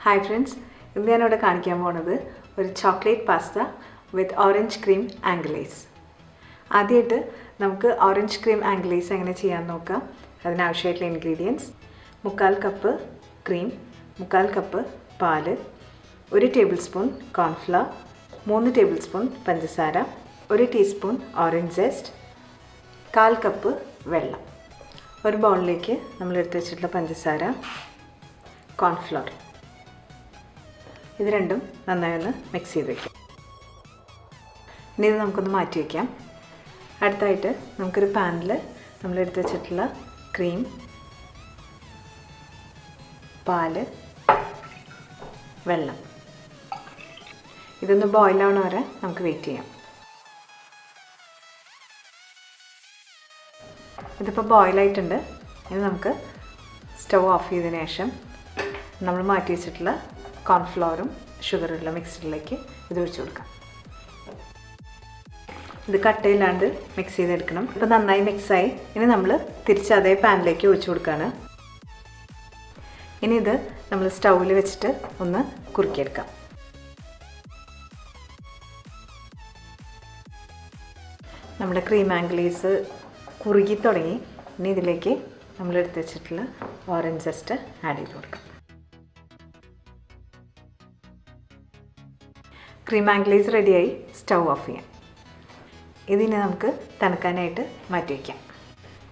Hi friends, ഇന്ന് ഞാൻ ഇവിടെ കാണിക്കാൻ പോകുന്നത് ഒരു ചോക്ലേറ്റ് പാസ്ത വിത്ത് ഓറഞ്ച് ക്രീം ആംഗ്ലേസ്. ആദ്യമായിട്ട് നമുക്ക് ഓറഞ്ച് ക്രീം ആംഗ്ലേസ് എങ്ങനെ ചെയ്യാൻ നോക്കാം. അതിനാവശ്യമായിട്ടുള്ള ഇൻഗ്രീഡിയൻസ് 1/4 കപ്പ് ക്രീം, 1/4 കപ്പ് പാല്, 1 table spoon cornflour, 3 table spoon പഞ്ചസാര, 1 ടീസ്പൂൺ ഓറഞ്ച് zest, 1/4 കപ്പ് വെള്ളം. ഒരു ബൗളിലേക്ക് നമ്മൾ എടുത്ത് വെച്ചിട്ടുള്ള പഞ്ചസാര, കോൺഫ്ലവർ, ഇത് രണ്ടും നന്നായി ഒന്ന് മിക്സ് ചെയ്ത് വയ്ക്കാം. ഇനി ഇത് നമുക്കൊന്ന് മാറ്റി വയ്ക്കാം. അടുത്തായിട്ട് നമുക്കൊരു പാനിൽ നമ്മൾ എടുത്ത് വെച്ചിട്ടുള്ള ക്രീം, പാല്, വെള്ളം, ഇതൊന്ന് ബോയിൽ ആവണ വരെ നമുക്ക് വെയിറ്റ് ചെയ്യാം. ഇതിപ്പോൾ ബോയിലായിട്ടുണ്ട്. ഇനി നമുക്ക് സ്റ്റവ് ഓഫ് ചെയ്തതിന് ശേഷം നമ്മൾ മാറ്റി വെച്ചിട്ടുള്ള കോൺഫ്ലവറും ഷുഗറുള്ള മിക്സറിലേക്ക് ഇത് ഒഴിച്ചു കൊടുക്കാം. ഇത് കട്ടയില്ലാണ്ട് മിക്സ് ചെയ്തെടുക്കണം. ഇപ്പോൾ നന്നായി മിക്സായി. ഇനി നമ്മൾ തിരിച്ച് അതേ പാനിലേക്ക് ഒഴിച്ചു കൊടുക്കുകയാണ്. ഇനി ഇത് നമ്മൾ സ്റ്റൗവിൽ വെച്ചിട്ട് ഒന്ന് കുറുക്കിയെടുക്കാം. നമ്മുടെ ക്രീം ആംഗ്ലേസ് കുറുകി തുടങ്ങി. ഇനി ഇതിലേക്ക് നമ്മൾ എടുത്ത് വെച്ചിട്ടുള്ള ഓറഞ്ച് zest ആഡ് ചെയ്ത് കൊടുക്കാം. ക്രീം ആംഗ്ലേസ് റെഡിയായി. സ്റ്റൗ ഓഫ് ചെയ്യാം. ഇതിനെ നമുക്ക് തണുക്കാനായിട്ട് മാറ്റി വയ്ക്കാം.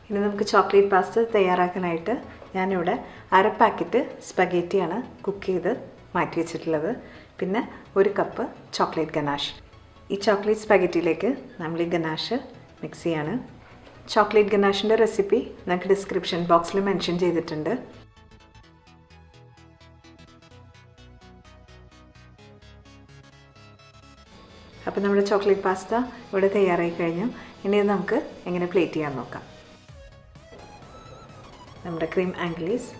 ഇനി നമുക്ക് ചോക്ലേറ്റ് പാസ്ത തയ്യാറാക്കാനായിട്ട് ഞാനിവിടെ 1/2 പാക്കറ്റ് സ്പഗേറ്റിയാണ് കുക്ക് ചെയ്ത് മാറ്റി വെച്ചിട്ടുള്ളത്. പിന്നെ 1 കപ്പ് ചോക്ലേറ്റ് ഗനാഷ്. ഈ ചോക്ലേറ്റ് സ്പഗറ്റിയിലേക്ക് നമ്മൾ ഈ ഗനാഷ് മിക്സ് ചെയ്യാണ്. ചോക്ലേറ്റ് ഗനാഷിൻ്റെ റെസിപ്പി നമുക്ക് ഡിസ്ക്രിപ്ഷൻ ബോക്സിൽ മെൻഷൻ ചെയ്തിട്ടുണ്ട്. അപ്പോൾ നമ്മുടെ ചോക്ലേറ്റ് പാസ്ത ഇവിടെ തയ്യാറായി കഴിഞ്ഞു. ഇനി ഇത് നമുക്ക് എങ്ങനെ പ്ലേറ്റ് ചെയ്യാൻ നോക്കാം. നമ്മുടെ ക്രീം ആംഗ്ലേസ്,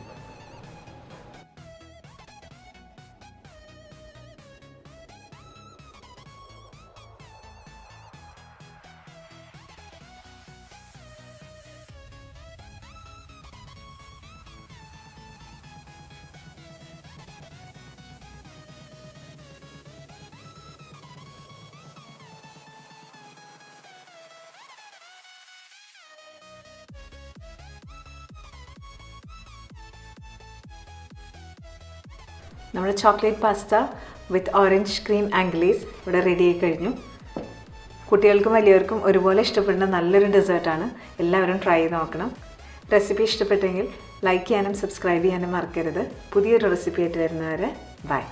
നമ്മുടെ ചോക്ലേറ്റ് പാസ്ത വിത്ത് ഓറഞ്ച് ക്രീം ആംഗ്ലേസ് ഇവിടെ റെഡി ആയി കഴിഞ്ഞു. കുട്ടികൾക്കും വലിയവർക്കും ഒരുപോലെ ഇഷ്ടപ്പെടുന്ന നല്ലൊരു ഡെസേർട്ടാണ്. എല്ലാവരും ട്രൈ ചെയ്ത് നോക്കണം. റെസിപ്പി ഇഷ്ടപ്പെട്ടെങ്കിൽ ലൈക്ക് ചെയ്യാനും സബ്സ്ക്രൈബ് ചെയ്യാനും മറക്കരുത്. പുതിയൊരു റെസിപ്പി ആയിട്ട് വരുന്നവരെ ബൈ.